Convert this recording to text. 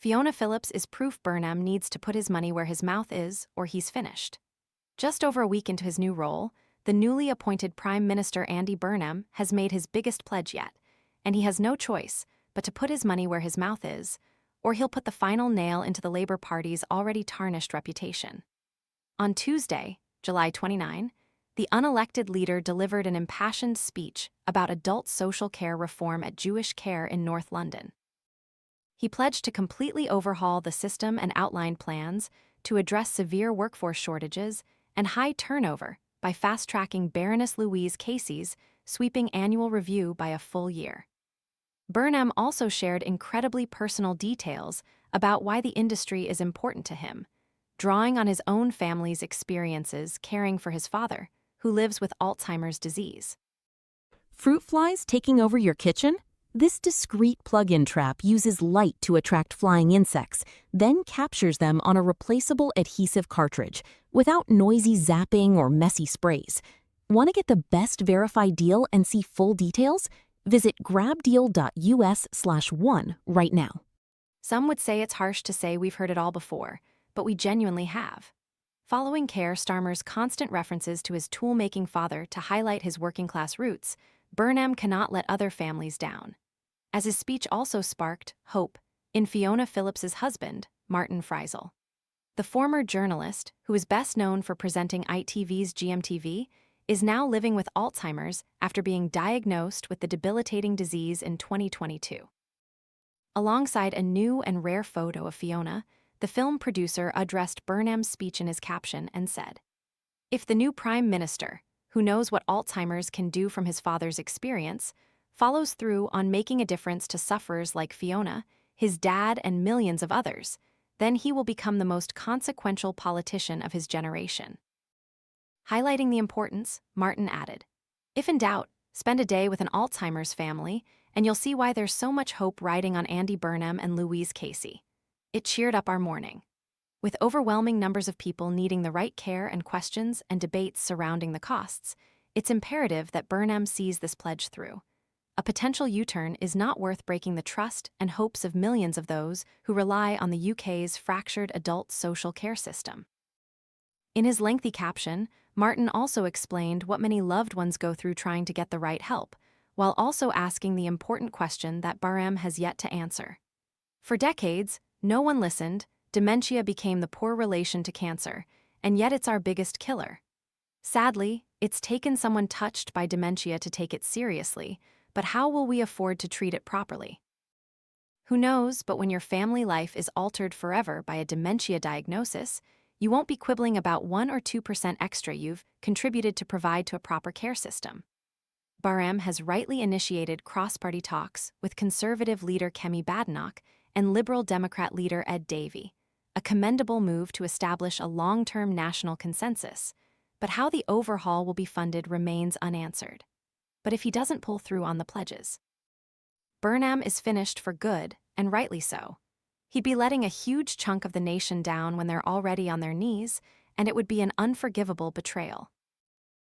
Fiona Phillips is proof Burnham needs to put his money where his mouth is, or he's finished. Just over a week into his new role, the newly appointed Prime Minister Andy Burnham has made his biggest pledge yet, and he has no choice but to put his money where his mouth is, or he'll put the final nail into the Labour Party's already tarnished reputation. On Tuesday, July 29, the unelected leader delivered an impassioned speech about adult social care reform at Jewish Care in North London. He pledged to completely overhaul the system and outlined plans to address severe workforce shortages and high turnover by fast-tracking Baroness Louise Casey's sweeping annual review by a full year. Burnham also shared incredibly personal details about why the industry is important to him, drawing on his own family's experiences caring for his father, who lives with Alzheimer's disease. Fruit flies taking over your kitchen? This discreet plug-in trap uses light to attract flying insects, then captures them on a replaceable adhesive cartridge without noisy zapping or messy sprays. Want to get the best verified deal and see full details? Visit grabdeal.us/one right now. Some would say it's harsh to say we've heard it all before, but we genuinely have. Following Keir Starmer's constant references to his tool-making father to highlight his working-class roots, Burnham cannot let other families down. As his speech also sparked hope in Fiona Phillips's husband, Martin Frizzell. The former journalist, who is best known for presenting ITV's GMTV, is now living with Alzheimer's after being diagnosed with the debilitating disease in 2022. Alongside a new and rare photo of Fiona, the film producer addressed Burnham's speech in his caption and said, "If the new Prime Minister, who knows what Alzheimer's can do from his father's experience, follows through on making a difference to sufferers like Fiona, his dad, and millions of others, then he will become the most consequential politician of his generation." Highlighting the importance, Martin added, "If in doubt, spend a day with an Alzheimer's family, and you'll see why there's so much hope riding on Andy Burnham and Louise Casey." It cheered up our morning. With overwhelming numbers of people needing the right care and questions and debates surrounding the costs, it's imperative that Burnham sees this pledge through. A potential U-turn is not worth breaking the trust and hopes of millions of those who rely on the UK's fractured adult social care system. In his lengthy caption, Martin also explained what many loved ones go through trying to get the right help, while also asking the important question that Burnham has yet to answer. For decades, no one listened. Dementia became the poor relation to cancer, and yet it's our biggest killer. Sadly, it's taken someone touched by dementia to take it seriously, but how will we afford to treat it properly? Who knows, but when your family life is altered forever by a dementia diagnosis, you won't be quibbling about 1 or 2% extra you've contributed to provide to a proper care system. Burnham has rightly initiated cross-party talks with Conservative leader Kemi Badenoch and Liberal Democrat leader Ed Davey, a commendable move to establish a long-term national consensus, but how the overhaul will be funded remains unanswered. But if he doesn't pull through on the pledges, Burnham is finished for good, and rightly so. He'd be letting a huge chunk of the nation down when they're already on their knees, and it would be an unforgivable betrayal.